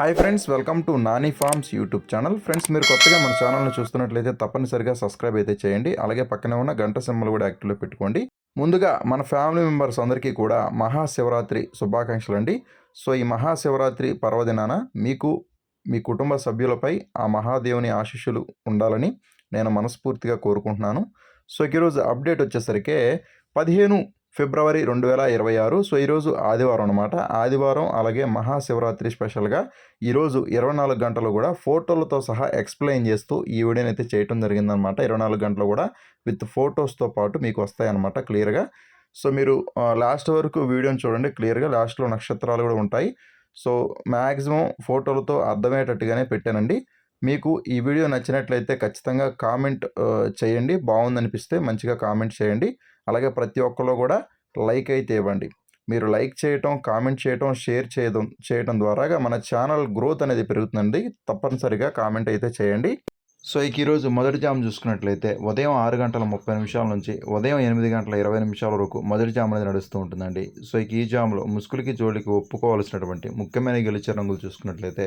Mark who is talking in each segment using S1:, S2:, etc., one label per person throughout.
S1: Hi friends, welcome to Nani forms YouTube channel. Friends, మీరు కొత్తగా మన ఛానల్ని చూస్తున్నట్లయితే తప్పనిసరిగా సబ్స్క్రైబ్ అయితే చేయండి. అలాగే పక్కనే ఉన్న గంట సింబల్ కూడా యాక్టివ్లో పెట్టుకోండి. ముందుగా మన ఫ్యామిలీ మెంబర్స్ అందరికీ కూడా మహాశివరాత్రి శుభాకాంక్షలు అండి. సో ఈ మహాశివరాత్రి పర్వదినాన మీకు మీ కుటుంబ సభ్యులపై ఆ మహాదేవుని ఆశీస్సులు ఉండాలని నేను మనస్ఫూర్తిగా కోరుకుంటున్నాను. సో ఈరోజు అప్డేట్ వచ్చేసరికి 15 ఫిబ్రవరి 2026. సో ఈరోజు ఆదివారం అనమాట. ఆదివారం అలాగే మహాశివరాత్రి స్పెషల్గా ఈరోజు 24 గంటలు కూడా ఫోటోలతో సహా ఎక్స్ప్లెయిన్ చేస్తూ ఈ వీడియోని అయితే చేయడం జరిగిందనమాట. 24 గంటలు కూడా విత్ ఫొటోస్తో పాటు మీకు వస్తాయన్నమాట క్లియర్గా. సో మీరు లాస్ట్ వరకు వీడియోని చూడండి క్లియర్గా. లాస్ట్లో నక్షత్రాలు కూడా ఉంటాయి. సో మ్యాక్సిమం ఫోటోలతో అర్థమయ్యేటట్టుగానే పెట్టానండి. మీకు ఈ వీడియో నచ్చినట్లయితే ఖచ్చితంగా కామెంట్ చేయండి. బాగుందనిపిస్తే మంచిగా కామెంట్ చేయండి. అలాగే ప్రతి ఒక్కరు కూడా లైక్ అయితే ఇవ్వండి. మీరు లైక్ చేయటం, కామెంట్ చేయటం, షేర్ చేయడం ద్వారా మన ఛానల్ గ్రోత్ అనేది పెరుగుతుందండి. తప్పనిసరిగా కామెంట్ అయితే చేయండి. సో ఈరోజు మొదటి జామ్ చూసుకున్నట్లయితే ఉదయం 6:30 నుంచి ఉదయం 8:20 వరకు మొదటి జామ్ అనేది నడుస్తూ ఉంటుందండి. సో ఈ జామ్లో ముసుగులకి జోలికి ఒప్పుకోవాల్సినటువంటి ముఖ్యమైన గెలిచే రంగులు చూసుకున్నట్లయితే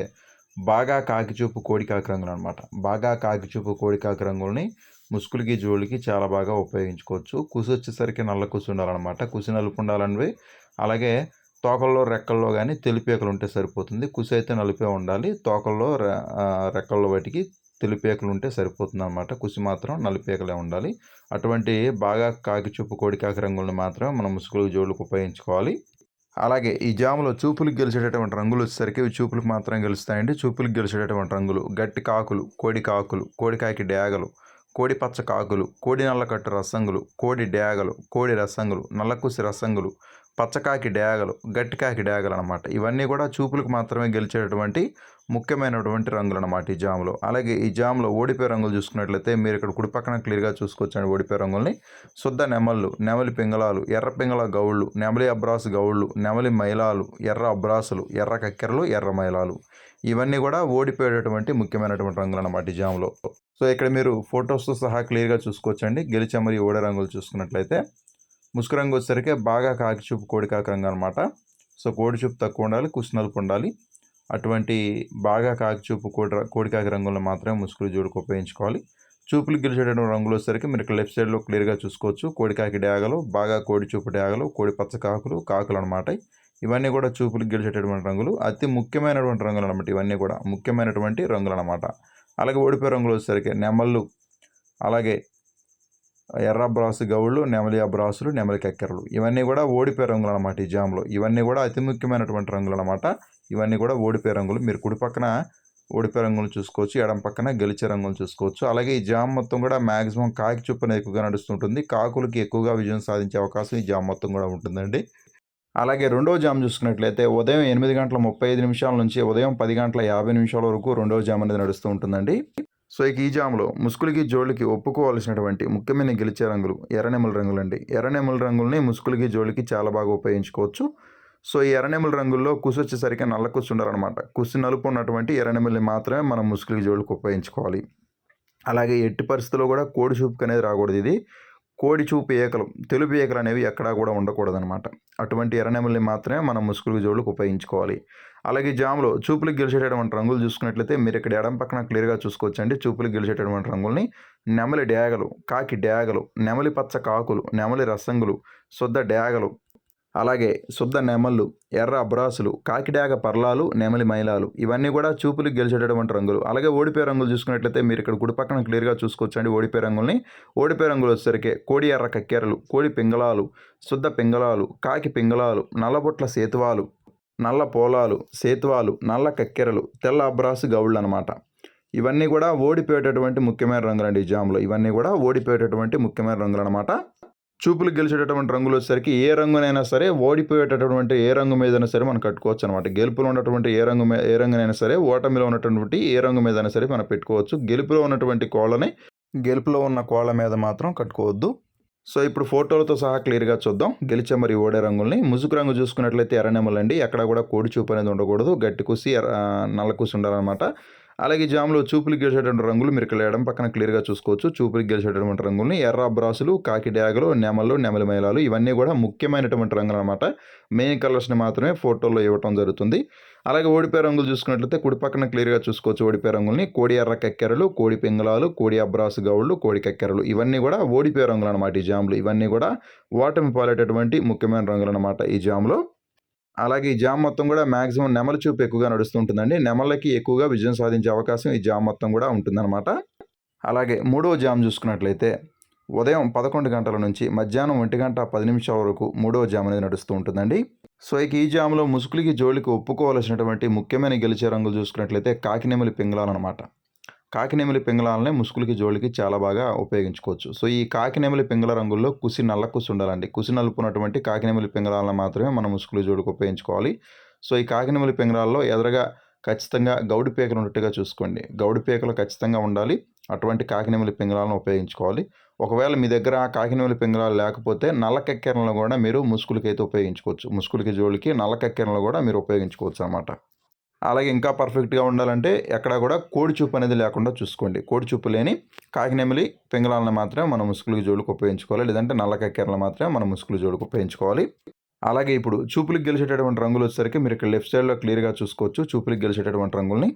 S1: బాగా కాకిచూపు కోడికాకి రంగులు అనమాట. బాగా కాకిచూపు కోడికాకి రంగుల్ని ముసుగులకి జోలికి చాలా బాగా ఉపయోగించుకోవచ్చు. కుసి వచ్చేసరికి నల్ల కుసి ఉండాలన్నమాట. కుసి నలుపు ఉండాలనివి. అలాగే తోకల్లో రెక్కల్లో కానీ తెలుపేకలు ఉంటే సరిపోతుంది. కుసి అయితే నలుపే ఉండాలి. తోకల్లో రెక్కల్లో వాటికి తెలుపేకలు ఉంటే సరిపోతుంది అనమాట. కుసి మాత్రం నలుపేకలే ఉండాలి. అటువంటి బాగా కాకిచూపు కోడికాకి రంగులను మాత్రమే మనం ముసుగులకు జోళ్ళకు ఉపయోగించుకోవాలి. అలాగే ఈ జాములో చూపులకు గెలిచేటటువంటి రంగులు వచ్చేసరికి ఇవి చూపులకు మాత్రం గెలుస్తాయండి. చూపులకు గెలిచేటటువంటి రంగులు గట్టి కాకులు, కోడి కాకులు, కోడికాకి డేగలు, కోడి పచ్చ కాకులు, కోడి నల్లకట్టు రసంగులు, కోడి డేగలు, కోడి రసంగులు, నల్లకుసి రసంగులు, పచ్చకాకి డేగలు, గట్టికాకి డేగలు అనమాట. ఇవన్నీ కూడా చూపులకు మాత్రమే గెలిచేటటువంటి ముఖ్యమైనటువంటి రంగులు అనమాట ఈ జాములో. అలాగే ఈ జాములో ఓడిపోయే రంగులు చూసుకున్నట్లయితే మీరు ఇక్కడ కుడి పక్కన క్లియర్గా చూసుకోవచ్చండి. ఓడిపోయే రంగుల్ని శుద్ధ నెమళ్ళు, నెమలి పింగళాలు, ఎర్ర పింగళ గౌళ్ళు, నెమలి అబ్రాసు గౌళ్ళు, నెమలి మైలాలు, ఎర్ర అబ్రాసులు, ఎర్ర కక్కెరలు, ఎర్ర మైలాలు, ఇవన్నీ కూడా ఓడిపోయేటటువంటి ముఖ్యమైనటువంటి రంగులు అన్నమాట ఈ జాములో. సో ఇక్కడ మీరు ఫొటోస్తో సహా క్లియర్గా చూసుకోవచ్చండి. గెలిచే మరియు ఓడే రంగులు చూసుకున్నట్లయితే ముసుగు రంగు వచ్చేసరికి బాగా కాకిచూపు కోడికాకి రంగు అనమాట. సో కోడి చూపు తక్కువ ఉండాలి, కుసి నలుపు ఉండాలి. అటువంటి బాగా కాకిచూపు కోడికాకి రంగులను మాత్రమే ముసుగులు జోడుకు ఉపయోగించుకోవాలి. చూపులు గెలిచేటటువంటి రంగులు వచ్చేసరికి మీరు ఇక్కడ లెఫ్ట్ సైడ్లో క్లియర్గా చూసుకోవచ్చు. కోడికాకి డేగలు, బాగా కోడి చూపు డేగలు, కోడి పచ్చ కాకులు అనమాట. ఇవన్నీ కూడా చూపులకు గెలిచేటటువంటి రంగులు. అతి ముఖ్యమైనటువంటి రంగులు అనమాట. ఇవన్నీ కూడా ముఖ్యమైనటువంటి రంగులు అనమాట. అలాగే ఓడిపోయే రంగులు వచ్చేసరికి నెమళ్ళు, అలాగే ఎర్ర అబ్రాసు గౌళ్ళు, నెమలి అబ్రాసులు, నెమలి కక్కెరలు, ఇవన్నీ కూడా ఓడిపోయే రంగులు అనమాట ఈ జామ్లో. ఇవన్నీ కూడా అతి ముఖ్యమైనటువంటి రంగులు అనమాట. ఇవన్నీ కూడా ఓడిపోయే రంగులు. మీరు కుడి పక్కన ఓడిపోయే రంగులు చూసుకోవచ్చు, ఎడం పక్కన గెలిచే రంగులు చూసుకోవచ్చు. అలాగే ఈ జామ్ మొత్తం కూడా మ్యాక్సిమం కాకి చూపున ఎక్కువగా నడుస్తుంటుంది. కాకులకి ఎక్కువగా విజయం సాధించే అవకాశం ఈ జామ్ మొత్తం కూడా ఉంటుందండి. అలాగే రెండవ జామ్ చూసుకున్నట్లయితే ఉదయం 8:35 నుంచి ఉదయం 10:50 వరకు రెండవ జామ్ అనేది నడుస్తూ ఉంటుందండి. సో ఈ జామ్లో ముసుగులకి జోళ్ళకి ఒప్పుకోవాల్సినటువంటి ముఖ్యమైన గెలిచే రంగులు ఎర్రనెమ్మల రంగులు అండి. ఎర్రనెమ్మల రంగుల్ని ముసుగులకి జోళ్ళకి చాలా బాగా ఉపయోగించుకోవచ్చు. సో ఈ ఎర్రనెమ్మల రంగుల్లో కుసి వచ్చేసరికి నల్ల కుసి ఉండాలన్నమాట. కుసి నలుపు ఉన్నటువంటి ఎర్రనెమ్మల్ని మాత్రమే మనం ముసుగులకి జోళ్ళకి ఉపయోగించుకోవాలి. అలాగే ఎట్టి పరిస్థితుల్లో కూడా కోడి చూపుకి అనేది రాకూడదు. ఇది కోడి చూపు ఏకలు, తెలుపు ఏకలు అనేవి ఎక్కడా కూడా ఉండకూడదు అనమాట. అటువంటి ఎర్రనెమల్ని మాత్రమే మనం ముసుగులు జోళ్ళకు ఉపయోగించుకోవాలి. అలాగే జామ్లో చూపులకు గెలిచేటటువంటి రంగులు చూసుకున్నట్లయితే మీరు ఇక్కడ ఎడం పక్కన క్లియర్గా చూసుకోవచ్చండి. చూపులకు గెలిచేటటువంటి రంగుల్ని నెమలి డేగలు, కాకి డేగలు, నెమలి పచ్చ కాకులు, నెమలి రసంగులు, శుద్ధ డేగలు, అలాగే శుద్ధ నెమళ్ళు, ఎర్ర అబ్రాసులు, కాకిడాగ పర్లాలు, నెమలి మైలాలు, ఇవన్నీ కూడా చూపులకు గెలిచేటటువంటి రంగులు. అలాగే ఓడిపోయే రంగులు చూసుకున్నట్లయితే మీరు ఇక్కడ కుడి పక్కన క్లియర్గా చూసుకోవచ్చండి. ఓడిపోయే రంగుల్ని ఓడిపోయే రంగులు వచ్చేసరికి కోడి ఎర్ర కక్కెరలు, కోడి పింగళాలు, శుద్ధ పింగళాలు, కాకి పింగళాలు, నల్లబొట్ల సేతువాలు, నల్ల పోలాలు, సేతువాలు, నల్ల కక్కెరలు, తెల్ల అబ్రాసు గౌళ్ళు అనమాట. ఇవన్నీ కూడా ఓడిపోయేటటువంటి ముఖ్యమైన రంగులు అండి ఈ జామ్లో. ఇవన్నీ కూడా ఓడిపోయేటటువంటి ముఖ్యమైన రంగులు అనమాట. చూపులు గెలిచేటటువంటి రంగులు వచ్చేసరికి ఏ రంగునైనా సరే ఓడిపోయేటటువంటి ఏ రంగు మీదైనా సరే మనం కట్టుకోవచ్చు అనమాట. గెలుపులో ఉన్నటువంటి ఏ రంగునైనా సరే, ఓటమిలో ఉన్నటువంటి ఏ రంగు మీదైనా సరే మనం పెట్టుకోవచ్చు. గెలుపులో ఉన్నటువంటి కోళ్ళని గెలుపులో ఉన్న కోళ్ళ మీద మాత్రం కట్టుకోవద్దు. సో ఇప్పుడు ఫోటోలతో సహా క్లియర్గా చూద్దాం గెలిచే మరియు ఓడే రంగుల్ని. ముసుగు రంగు చూసుకున్నట్లయితే ఎర్రనెమ్మలండి. ఎక్కడ కూడా కోడి చూపు అనేది ఉండకూడదు. గట్టి కుసి నల్ల కుసి ఉండాలన్నమాట. అలాగే ఈ జామ్‌లో చూపులకు గెలిచేటువంటి రంగులు మీరు ఇక్కడ ఎడమ పక్కన క్లియర్‌గా చూసుకోవచ్చు. చూపులకు గెలిచేటటువంటి రంగుల్ని ఎర్ర అబ్రాసులు, కాకి డేగలు, నెమళ్ళు, నెమలి మైలాలు ఇవన్నీ కూడా ముఖ్యమైనటువంటి రంగులనమాట. మెయిన్ కలర్స్‌ని మాత్రమే ఫోటోలో ఇవ్వటం జరుగుతుంది. అలాగే ఓడిపోయే రంగులు చూసుకున్నట్లయితే కుడి పక్కన క్లియర్‌గా చూసుకోవచ్చు ఓడిపోయే రంగుల్ని. కోడి ఎర్ర కక్కెరలు, కోడి పింగళాలు, కోడి అబ్రాసు గౌళ్ళు, కోడి కక్కెరలు ఇవన్నీ కూడా ఓడిపోయే రంగులనమాట ఈ జామ్‌లు. ఇవన్నీ కూడా ఓటమి పాలైనటువంటి ముఖ్యమైన రంగులనమాట ఈ జామ్‌లో. అలాగే ఈ జామ్ మొత్తం కూడా మాక్సిమం నెమలి చూపు ఎక్కువగా నడుస్తూ ఉంటుందండి. నెమళ్ళకి ఎక్కువగా విజయం సాధించే అవకాశం ఈ జామ్ మొత్తం కూడా ఉంటుందన్నమాట. అలాగే మూడవ జామ్ చూసుకున్నట్లయితే ఉదయం 11 గంటల నుంచి మధ్యాహ్నం 1:10 వరకు మూడవ జామ్ అనేది నడుస్తూ ఉంటుందండి. సో ఇక ఈ జామ్‌లో ముసుగులకి, జోలికి ఒప్పుకోవాల్సినటువంటి ముఖ్యమైన గెలిచే రంగులు చూసుకున్నట్లయితే కాకినెమలి పింగళాలనమాట. కాకినెమలి పింగళాలనే ముసుగులకి, జోలికి చాలా బాగా ఉపయోగించుకోవచ్చు. సో ఈ కాకినెమలి పింగళ రంగుల్లో నల్ల కుసి ఉండాలండి. కుసి నలుపున్నటువంటి కాకినెమలి పింగళాలను మాత్రమే మనం ముసుగులు, జోలికి ఉపయోగించుకోవాలి. సో ఈ కాకినెమలి పింగళాల్లో ఎదురుగా ఖచ్చితంగా గౌడి పీకలు ఉన్నట్టుగా చూసుకోండి. గౌడి పీకలు ఖచ్చితంగా ఉండాలి. అటువంటి కాకినెమలి పింగళాలను ఉపయోగించుకోవాలి. ఒకవేళ మీ దగ్గర కాకినెమలి పింగళాలు లేకపోతే నల్ల కక్కెరలను కూడా మీరు ముసుగులకైతే ఉపయోగించుకోవచ్చు. ముసుగులకి, జోలికి నల్ల కక్కెరలను కూడా మీరు ఉపయోగించుకోవచ్చు అన్నమాట. అలాగే ఇంకా పర్ఫెక్ట్‌గా ఉండాలంటే ఎక్కడా కూడా కోడి చూపు అనేది లేకుండా చూసుకోండి. కోడి చూపు లేని కాకినెమలి పింగళాలను మాత్రమే మనం ముసుగులకి, జోలికి ఉపయోగించుకోవాలి. లేదంటే నల్ల కక్కెరలను మాత్రమే మనం ముసుగులు, జోలికి ఉపయోగించుకోవాలి. అలాగే ఇప్పుడు చూపులకు గెలిచేటటువంటి రంగులు వచ్చేసరికి మీరు ఇక్కడ లెఫ్ట్ సైడ్‌లో క్లియర్‌గా చూసుకోవచ్చు. చూపులకు గెలిచేటటువంటి రంగుల్ని.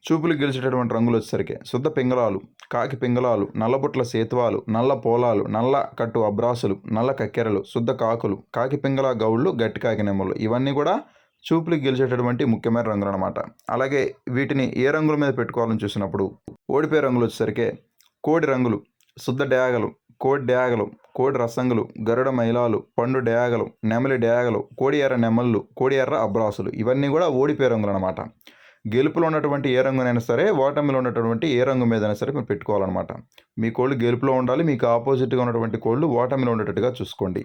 S1: చూపులకు గెలిచేటటువంటి రంగులు వచ్చేసరికి శుద్ధ పింగళాలు, కాకి పింగళాలు, నల్లబుట్ల సేతువాలు, నల్ల పోలాలు, నల్ల కట్టు అబ్రాసులు, నల్ల కక్కెరలు, శుద్ధ కాకులు, కాకి పింగళ గౌళ్ళు, గట్టి కాకినెమ్మలు ఇవన్నీ కూడా చూపులకు గెలిచేటటువంటి ముఖ్యమైన రంగులు అనమాట. అలాగే వీటిని ఏ రంగుల మీద పెట్టుకోవాలని చూసినప్పుడు ఓడిపోయే రంగులు వచ్చేసరికి కోడి రంగులు, శుద్ధ డేగలు, కోడి డేగలు, కోడి రసంగులు, గరుడ మైలాలు, పండు డేగలు, నెమలి డేగలు, కోడి ఎర్ర నెమళ్ళు, కోడి ఎర్ర అబ్రాసులు ఇవన్నీ కూడా ఓడిపోయే రంగులు అనమాట. గెలుపులో ఉన్నటువంటి ఏ రంగునైనా సరే, ఓటమిలో ఉన్నటువంటి ఏ రంగు మీదైనా సరే మీరు పెట్టుకోవాలన్నమాట. మీ కోళ్ళు గెలుపులో ఉండాలి. మీకు ఆపోజిట్గా ఉన్నటువంటి కోళ్ళు ఓటమిలో ఉండేటట్టుగా చూసుకోండి.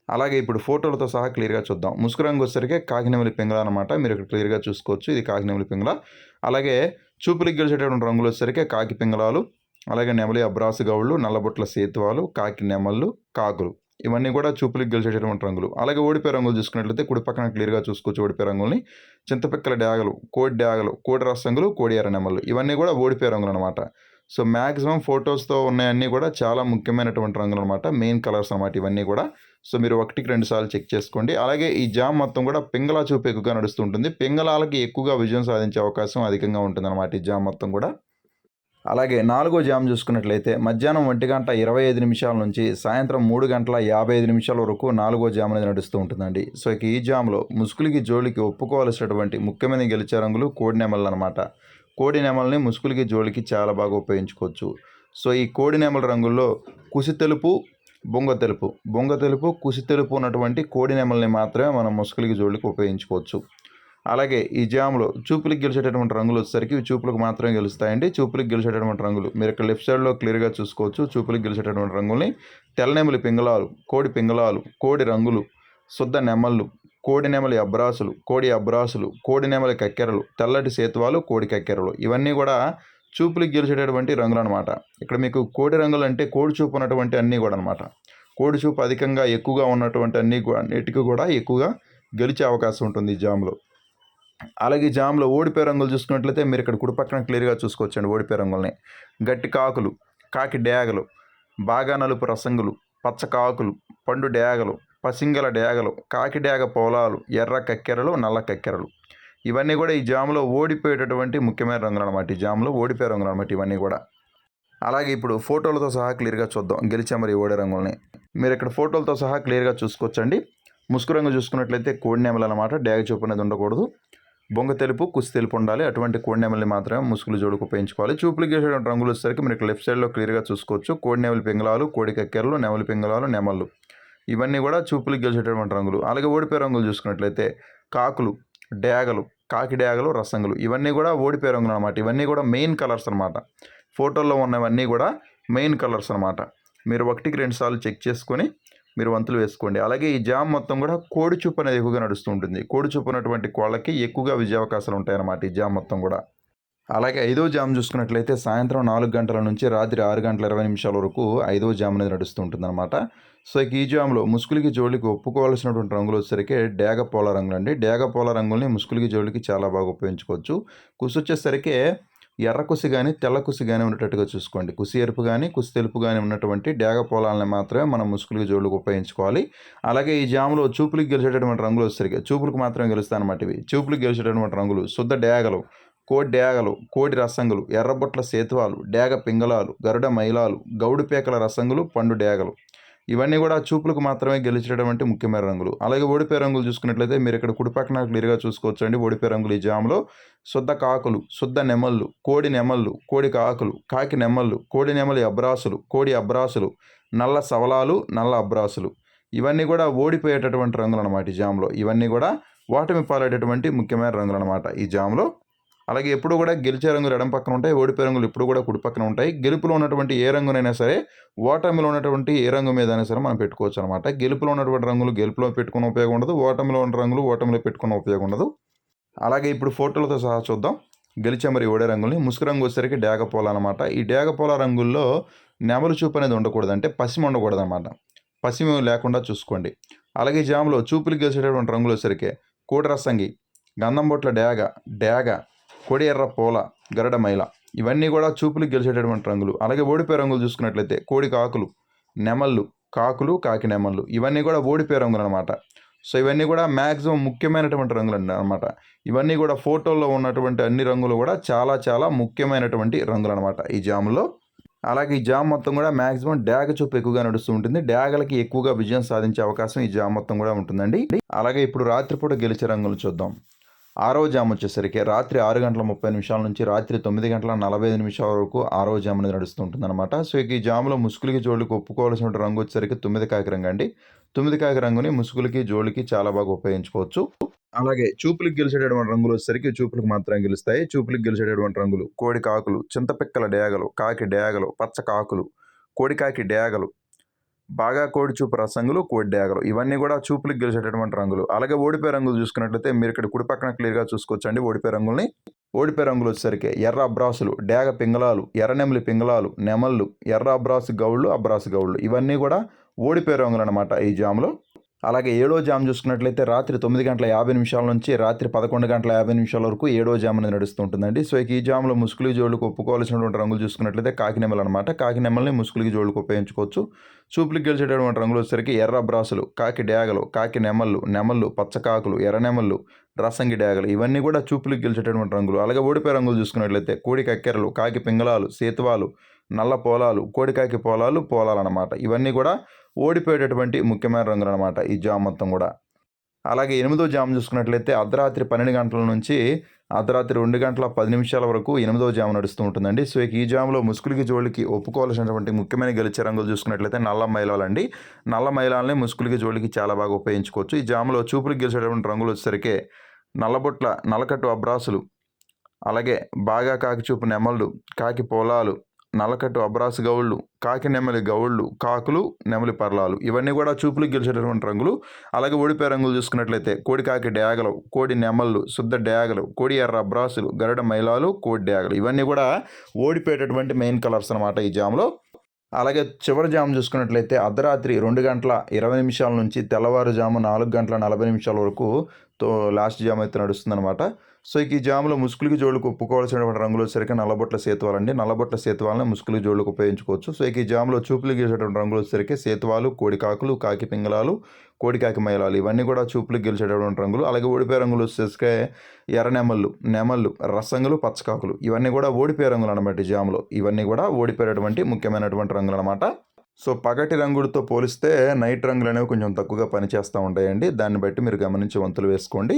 S1: అలాగే ఇప్పుడు ఫోటోలతో సహా క్లియర్‌గా చూద్దాం. ముసుగు రంగు వచ్చేసరికి కాకినెమలి పింగళ అనమాట. మీరు ఇక్కడ క్లియర్‌గా చూసుకోవచ్చు. ఇది కాకినెమలి పింగళ. అలాగే చూపులకు గెలిచేటటువంటి రంగులు వచ్చేసరికి కాకి పింగళాలు, అలాగే నెమలి అబ్రాసు గౌళ్ళు, నల్లబొట్ల సేతువాలు, కాకి నెమళ్ళు, కాకులు ఇవన్నీ కూడా చూపులకు గెలిచేటటువంటి రంగులు. అలాగే ఓడిపోయే రంగులు చూసుకున్నట్లయితే కుడి పక్కన క్లియర్‌గా చూసుకోవచ్చు ఓడిపోయే రంగుల్ని. చింతపిక్కల డేగలు, కోడి డేగలు, కోడి రసంగులు, కోడి ఎర్ర నెమళ్ళు ఇవన్నీ కూడా ఓడిపోయే రంగులు అనమాట. సో మ్యాక్సిమం ఫోటోస్‌తో ఉన్నాయన్నీ కూడా చాలా ముఖ్యమైనటువంటి రంగులు అనమాట. మెయిన్ కలర్స్ అనమాట ఇవన్నీ కూడా. సో మీరు 1కి 2 సార్లు చెక్ చేసుకోండి. అలాగే ఈ జామ్ మొత్తం కూడా పింగళ చూపు ఎక్కువగా నడుస్తుంటుంది. పింగళాలకి ఎక్కువగా విజయం సాధించే అవకాశం అధికంగా ఉంటుందన్నమాట ఈ జామ్ మొత్తం కూడా. అలాగే నాలుగో జామ్ చూసుకున్నట్లయితే మధ్యాహ్నం 1:25 నుంచి సాయంత్రం 3:55 వరకు నాలుగో జామ్ అనేది నడుస్తూ ఉంటుందండి. సో ఇక ఈ జామ్లో ముసుగులకి, జోలికి ఒప్పుకోవాల్సినటువంటి ముఖ్యమైన గెలిచే రంగులు కోడి నెమళ్ళు అనమాట. కోడి నెమల్ని ముసుగులకి, జోలికి చాలా బాగా ఉపయోగించుకోవచ్చు. సో ఈ కోడి నెమల రంగుల్లో కుసి తెలుపు, బొంగ తెలుపు, కుసి తెలుపు ఉన్నటువంటి కోడి నెమల్ని మాత్రమే మనం ముసుగులకి, జోలికి ఉపయోగించుకోవచ్చు. అలాగే ఈ జామ్లో చూపులకు గెలిచేటటువంటి రంగులు వచ్చేసరికి ఇవి చూపులకు మాత్రమే గెలుస్తాయండి. చూపులకు గెలిచేటటువంటి రంగులు మీరు ఇక్కడ లెఫ్ట్ సైడ్లో క్లియర్‌గా చూసుకోవచ్చు. చూపులకు గెలిచేటటువంటి రంగుల్ని తెల్లనెమలి పింగళాలు, కోడి పింగళాలు, కోడి రంగులు, శుద్ధ నెమళ్ళు, కోడి నెమలి అబ్రాసులు, కోడి నెమలి కక్కెరలు, తెల్లటి సేతువాలు, కోడి కక్కెరలు ఇవన్నీ కూడా చూపులకు గెలిచేటటువంటి రంగులు అనమాట. ఇక్కడ మీకు కోడి రంగులు అంటే కోడి చూపు ఉన్నటువంటి అన్నీ కూడా అనమాట. కోడి చూపు అధికంగా ఎక్కువగా ఉన్నటువంటి అన్నిటికీ కూడా ఎక్కువగా గెలిచే అవకాశం ఉంటుంది ఈ జామ్లో. అలాగే ఈ జామ్లో ఓడిపోయే రంగులు చూసుకున్నట్లయితే మీరు ఇక్కడ కుడి పక్కన క్లియర్‌గా చూసుకోవచ్చండి ఓడిపోయే రంగుల్ని. గట్టి కాకులు, కాకి డేగలు, బాగా నలుపు రసంగులు, పచ్చ కాకులు, పండు డేగలు, పసింగల డేగలు, కాకి డేగ పోలాలు, ఎర్ర కక్కెరలు, నల్ల కక్కెరలు ఇవన్నీ కూడా ఈ జామ్లో ఓడిపోయేటటువంటి ముఖ్యమైన రంగులు అనమాట. ఈ జామ్లో ఓడిపోయే రంగులు అనమాట ఇవన్నీ కూడా. అలాగే ఇప్పుడు ఫోటోలతో సహా క్లియర్‌గా చూద్దాం గెలిచే మరి ఓడే రంగుల్ని. మీరు ఇక్కడ ఫోటోలతో సహా క్లియర్‌గా చూసుకోవచ్చండి. ముసుగు రంగు చూసుకున్నట్లయితే కోడి నెమలి అనమాట. డేగ చూపు అనేది ఉండకూడదు. బొంగ తెలుపు, కుసి తెలుపు ఉండాలి. అటువంటి కోడి నెమలిని మాత్రమే ముసుగులు, జోడుకు ఉపయోగించుకోవాలి. చూపులకు గెలిచేటువంటి రంగులు వచ్చేసరికి మీరు లెఫ్ట్ సైడ్లో క్లియర్‌గా చూసుకోవచ్చు. కోడి నెమలి పింగళాలు, కోడి కక్కెరలు, నెమలి పింగళాలు, నెమళ్ళు ఇవన్నీ కూడా చూపులకు గెలిచేటటువంటి రంగులు. అలాగే ఓడిపోయే రంగులు చూసుకున్నట్లయితే కాకులు, డేగలు, కాకి డేగలు, రసంగులు ఇవన్నీ కూడా ఓడిపోయే రంగులు అనమాట. ఇవన్నీ కూడా మెయిన్ కలర్స్ అనమాట. ఫోటోల్లో ఉన్నవన్నీ కూడా మెయిన్ కలర్స్ అనమాట. మీరు 1కి 2 సార్లు చెక్ చేసుకొని మీరు వంతులు వేసుకోండి. అలాగే ఈ జామ్ మొత్తం కూడా కోడి చూపు అనేది ఎక్కువగా నడుస్తూ ఉంటుంది. కోడి చూపు ఉన్నటువంటి కోళ్ళకి ఎక్కువగా విజయావకాశాలు ఉంటాయన్నమాట ఈ జామ్ మొత్తం కూడా. అలాగే ఐదో జామ్ చూసుకున్నట్లయితే సాయంత్రం 4 గంటల నుంచి రాత్రి 6:20 వరకు ఐదో జామ్ అనేది నడుస్తూ ఉంటుందన్నమాట. సో ఈ జామ్లో ముసుగులకి, జోలికి ఒప్పుకోవాల్సినటువంటి రంగులు వచ్చేసరికి డేగ పోల రంగులు అండి. డేగ పోల రంగుల్ని ముసుగులకి, జోలికి చాలా బాగా ఉపయోగించుకోవచ్చు. కుసి వచ్చేసరికి ఎర్ర కుసి కానీ తెల్ల కుసి కానీ ఉండేటట్టుగా చూసుకోండి. కుసి ఎరుపు కానీ కుసి తెలుపు కానీ ఉన్నటువంటి డేగ పోలాలని మాత్రమే మనం ముసుగులకి జోళ్ళకి ఉపయోగించుకోవాలి. అలాగే ఈ జాములో చూపులకు గెలిచేటటువంటి రంగులు వచ్చేసరికి చూపులకు మాత్రమే గెలుస్తాయి అన్నమాట. ఇవి చూపులకు గెలిచేటటువంటి రంగులు శుద్ధ డేగలు, కోడి డేగలు, కోడి రసంగులు, ఎర్రబొట్ల సేతువాలు, డేగ పింగళాలు, గరుడ మైలాలు, గౌడు పేకల రసంగులు, పండు డేగలు ఇవన్నీ కూడా చూపులకు మాత్రమే గెలిచేటటువంటి ముఖ్యమైన రంగులు. అలాగే ఓడిపోయే రంగులు చూసుకున్నట్లయితే మీరు ఇక్కడ కుడి పక్కన క్లియర్గా చూసుకోవచ్చు అండి. ఓడిపోయే రంగులు ఈ జాములో శుద్ధ కాకులు, శుద్ధ నెమళ్ళు, కోడి నెమళ్ళు, కోడి కాకులు, కాకి నెమళ్ళు, కోడి నెమలి అబ్రాసులు, కోడి అబ్రాసులు, నల్ల సవలాలు, నల్ల అబ్రాసులు ఇవన్నీ కూడా ఓడిపోయేటటువంటి రంగులు అనమాట ఈ జాములో. ఇవన్నీ కూడా ఓటమి పాలేటటువంటి ముఖ్యమైన రంగులు అనమాట ఈ జాములో. అలాగే ఎప్పుడు కూడా గెలిచే రంగులు ఎడం పక్కన ఉంటాయి, ఓడిపోయే రంగులు ఎప్పుడు కూడా కుడి పక్కన ఉంటాయి. గెలుపులో ఉన్నటువంటి ఏ రంగునైనా సరే ఓటమిలో ఉన్నటువంటి ఏ రంగు మీద అయినా సరే మనం పెట్టుకోవచ్చు అనమాట. గెలుపులో ఉన్నటువంటి రంగులు గెలుపులో పెట్టుకున్న ఉపయోగం ఉండదు, ఓటమిలో ఉన్న రంగులు ఓటమిలో పెట్టుకున్న ఉపయోగం ఉండదు. అలాగే ఇప్పుడు ఫోటోలతో సహా చూద్దాం గెలిచే మరి ఓడే రంగుల్ని. ముసుగు రంగు వచ్చేసరికి డేగపోల అనమాట. ఈ డేగపోల రంగుల్లో నెమలు చూపు అనేది ఉండకూడదు, అంటే పసిమి ఉండకూడదు అనమాట. పసిమి లేకుండా చూసుకోండి. అలాగే జాములో చూపులు గెలిచేటటువంటి రంగులు వచ్చేసరికి కోడి రసంగి, గంధం బొట్ల డేగ, కొడి ఎర్ర పూల, గరుడ మైల ఇవన్నీ కూడా చూపులకు గెలిచేటటువంటి రంగులు. అలాగే ఓడిపోయే రంగులు చూసుకున్నట్లయితే కోడి కాకులు, నెమళ్ళు, కాకులు, కాకి నెమళ్ళు ఇవన్నీ కూడా ఓడిపోయే రంగులు అనమాట. సో ఇవన్నీ కూడా మ్యాక్సిమం ముఖ్యమైనటువంటి రంగులు అనమాట. ఇవన్నీ కూడా ఫోటోల్లో ఉన్నటువంటి అన్ని రంగులు కూడా చాలా చాలా ముఖ్యమైనటువంటి రంగులు అనమాట ఈ జాములో. అలాగే ఈ జామ్ మొత్తం కూడా మ్యాక్సిమం డేగ చూపు ఎక్కువగా నడుస్తూ ఉంటుంది. డేగలకి ఎక్కువగా విజయం సాధించే అవకాశం ఈ జామ్ మొత్తం కూడా ఉంటుందండి. అలాగే ఇప్పుడు రాత్రిపూట గెలిచే రంగులు చూద్దాం. ఆరవ జామ్ వచ్చేసరికి రాత్రి 6:30 నుంచి రాత్రి 9:45 వరకు ఆరవ జామ్ అనేది నడుస్తూ ఉంటుంది అనమాట. సో ఈ జాములో ముసుగులకి జోళ్ళకి ఒప్పుకోవాల్సిన రంగు వచ్చేసరికి 9 కాకి రంగు అండి. 9 కాకి రంగుని ముసుగులకి జోళ్ళకి చాలా బాగా ఉపయోగించుకోవచ్చు. అలాగే చూపులకు గెలిచేటటువంటి రంగులు వచ్చేసరికి చూపులకు మాత్రమే గెలుస్తాయి. చూపులకు గెలిచేటటువంటి రంగులు కోడి కాకులు, చింతపిక్కల డేగలు, కాకి డేగలు, పచ్చ కాకులు, కోడి కాకి డేగలు, బాగా కోడి చూపు రసంగులు, కోడి డేగలు ఇవన్నీ కూడా చూపులకు గెలిచేటటువంటి రంగులు. అలాగే ఓడిపోయే రంగులు చూసుకున్నట్లయితే మీరు ఇక్కడ కుడి పక్కన క్లియర్గా చూసుకోవచ్చండి ఓడిపోయే రంగుల్ని. ఓడిపోయే రంగులు వచ్చేసరికి ఎర్ర అబ్రాసులు, డేగ పింగళాలు, ఎర్రనెమిలి పింగళాలు, నెమళ్ళు, ఎర్ర అబ్రాసు గౌళ్ళు ఇవన్నీ కూడా ఓడిపోయే రంగులు అనమాట ఈ జాములో. అలాగే ఏడో జామ్ చూసుకున్నట్లయితే రాత్రి 9:50 నుంచి రాత్రి 11:50 వరకు ఏడో జామ్ అనేది నడుస్తూ ఉంటుందండి. సో ఈ జామ్లో ముసుగులకి జోళ్ళకి ఒప్పుకోవాల్సినటువంటి రంగులు చూసుకున్నట్లయితే కాకి నెమలు అనమాట. కాకి నెమల్ని ముసుగులకి జోళ్ళకి ఉపయోగించుకోవచ్చు. చూపులకు గెలిచేటటువంటి రంగులు వచ్చేసరికి ఎర్ర బ్రాసులు, కాకి డేగలు, కాకి నెమళ్ళు, పచ్చకాకులు, ఎర్ర నెమళ్ళు, రసంగి డేగలు ఇవన్నీ కూడా చూపులకు గెలిచేటటువంటి రంగులు. అలాగే ఓడిపోయే రంగులు చూసుకున్నట్లయితే కోడి కక్కెరలు, కాకి పింగళాలు, సేతువాలు, నల్ల పోలాలు, కోడికాకి పోలాలు అనమాట. ఇవన్నీ కూడా ఓడిపోయేటటువంటి ముఖ్యమైన రంగులు అనమాట ఈ జామ్ మొత్తం కూడా. అలాగే 8వ జామ్ చూసుకున్నట్లయితే అర్ధరాత్రి 12 గంటల నుంచి అర్ధరాత్రి 2:10 వరకు 8వ జామ్ నడుస్తూ ఉంటుందండి. సో ఈ జామ్లో ముసుగులకి జోళ్ళకి ఒప్పుకోవాల్సినటువంటి ముఖ్యమైన గెలిచే రంగులు చూసుకున్నట్లయితే నల్ల మైలాలండి. నల్ల మైలాలని ముసుగులకి జోళ్ళకి చాలా బాగా ఉపయోగించుకోవచ్చు. ఈ జామ్లో చూపులకు గెలిచేటటువంటి రంగులు వచ్చేసరికి నల్లబొట్ల నల్లకట్టు అబ్రాసులు, అలాగే బాగా కాకి చూపు నెమళ్ళు, కాకి పోలాలు, నల్లకట్టు అబ్రాసు గౌళ్ళు, కాకి నెమలి గౌళ్ళు, కాకులు, నెమలి పర్లాలు ఇవన్నీ కూడా చూపులకు గెలిచేటటువంటి రంగులు. అలాగే ఓడిపోయే రంగులు చూసుకున్నట్లయితే కోడి కాకి డేగలు, కోడి నెమళ్ళు, శుద్ధ డేగలు, కోడి ఎర్ర అబ్రాసులు, గరుడ మైలాలు, కోడి డేగలు ఇవన్నీ కూడా ఓడిపోయేటటువంటి మెయిన్ కలర్స్ అనమాట ఈ జామ్లో. అలాగే చివరి జామ్ చూసుకున్నట్లయితే అర్ధరాత్రి 2:20 నుంచి తెల్లవారుజాము 4:40 వరకు లాస్ట్ జామ్ అయితే నడుస్తుందన్నమాట. సో ఈ జాములో ముసుగులకి జోళ్ళకు ఒప్పుకోవాల్సినటువంటి రంగులు వచ్చేసరికి నల్లబొట్ల సేతువాలండి. నల్లబొట్ల సేతువాలని ముసుగులకి జోళ్ళకు ఉపయోగించుకోవచ్చు. సో ఈ జాములో చూపులు గెలిచేటువంటి రంగులు వచ్చేసరికి సేతువాలు, కోడి కాకులు, కాకి పింగళాలు, కోడికాకి మైలాలు ఇవన్నీ కూడా చూపులకు గెలిచేటటువంటి రంగులు. అలాగే ఓడిపోయే రంగులు వచ్చేసరికి ఎర్ర నెమళ్ళు, రసంగులు, పచ్చకాకులు ఇవన్నీ కూడా ఓడిపోయే రంగులు అనమాట ఈ జాములో. ఇవన్నీ కూడా ఓడిపోయేటువంటి ముఖ్యమైనటువంటి రంగులు అనమాట. సో పగటి రంగులతో పోలిస్తే నైట్ రంగులు అనేవి కొంచెం తక్కువగా పనిచేస్తూ ఉంటాయండి. దాన్ని బట్టి మీరు గమనించి వంతులు వేసుకోండి.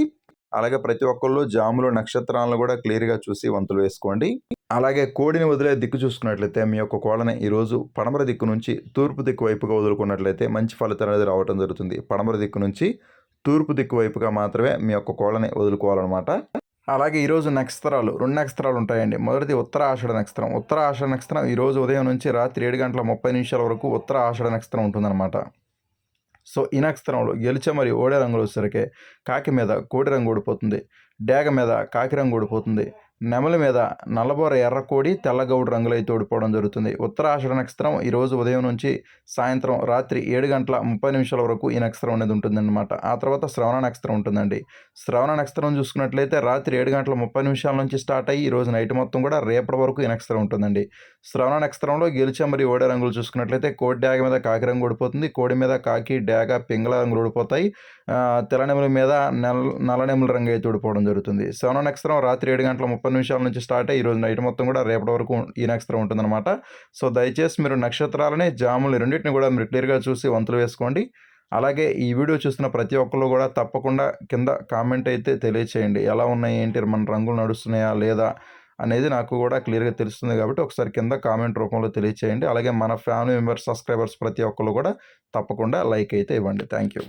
S1: అలాగే ప్రతి ఒక్కళ్ళు జాములో నక్షత్రాలను కూడా క్లియర్గా చూసి వంతులు వేసుకోండి. అలాగే కోడిని వదిలే దిక్కు చూసుకున్నట్లయితే మీ యొక్క కోళ్ళని ఈరోజు పడమర దిక్కు నుంచి తూర్పు దిక్కు వైపుగా వదులుకున్నట్లయితే మంచి ఫలితం అనేది రావడం జరుగుతుంది. పడమర దిక్కు నుంచి తూర్పు దిక్కు వైపుగా మాత్రమే మీ యొక్క కోళ్ళని వదులుకోవాలన్నమాట. అలాగే ఈరోజు నక్షత్రాలు 2 నక్షత్రాలు ఉంటాయండి. మొదటిది ఉత్తర ఆషాఢ నక్షత్రం. ఉత్తర ఆషాఢ నక్షత్రం ఈరోజు ఉదయం నుంచి రాత్రి 7:30 వరకు ఉత్తర ఆషాఢ నక్షత్రం ఉంటుందన్నమాట. సో ఈ నక్షత్రంలో గెలిచే మరి ఓడే రంగులు వచ్చేసరికి కాకి మీద కోడి రంగు ఓడిపోతుంది, డేగ మీద కాకి రంగు ఓడిపోతుంది, నెమలి మీద నల్లబోర ఎర్రకోడి తెల్లగౌడు రంగులు అయితే ఓడిపోవడం జరుగుతుంది. ఉత్తరాషాఢ నక్షత్రం ఈరోజు ఉదయం నుంచి సాయంత్రం రాత్రి 7:30 వరకు ఈ నక్షత్రం అనేది ఉంటుందన్నమాట. ఆ తర్వాత శ్రవణ నక్షత్రం ఉంటుందండి. శ్రవణ నక్షత్రం చూసుకున్నట్లయితే రాత్రి 7:30 నుంచి స్టార్ట్ అయ్యి ఈరోజు నైట్ మొత్తం కూడా రేపటి వరకు ఈ నక్షత్రం ఉంటుందండి. శ్రవణ నక్షత్రంలో గెలిచే మరియు ఓడే రంగులు చూసుకున్నట్లయితే కోడి డాగ మీద కాకి రంగు ఓడిపోతుంది. కోడి మీద కాకి, డాగ, పింగళ రంగులు ఓడిపోతాయి. తెల్లనెమలి మీద నల్లనెమలి రంగు అయితే ఓడిపోవడం జరుగుతుంది. శ్రవణ నక్షత్రం రాత్రి 7:30 నుంచి స్టార్ట్ అయ్యి ఈరోజు నైట్ మొత్తం కూడా రేపటి వరకు ఈ నక్షత్రం ఉంటుందన్నమాట. సో దయచేసి మీరు నక్షత్రాలని, జాములు రెండింటిని కూడా మీరు క్లియర్గా చూసి వంతులు వేసుకోండి. అలాగే ఈ వీడియో చూస్తున్న ప్రతి ఒక్కళ్ళు కూడా తప్పకుండా కింద కామెంట్ అయితే తెలియచేయండి. ఎలా ఉన్నాయి, ఏంటి, మన రంగులు నడుస్తున్నాయా లేదా అనేది నాకు కూడా క్లియర్గా తెలుస్తుంది కాబట్టి ఒకసారి కింద కామెంట్ రూపంలో తెలియచేయండి. అలాగే మన ఫ్యామిలీ మెంబర్స్, సబ్స్క్రైబర్స్ ప్రతి ఒక్కళ్ళు కూడా తప్పకుండా లైక్ అయితే ఇవ్వండి. Thank you.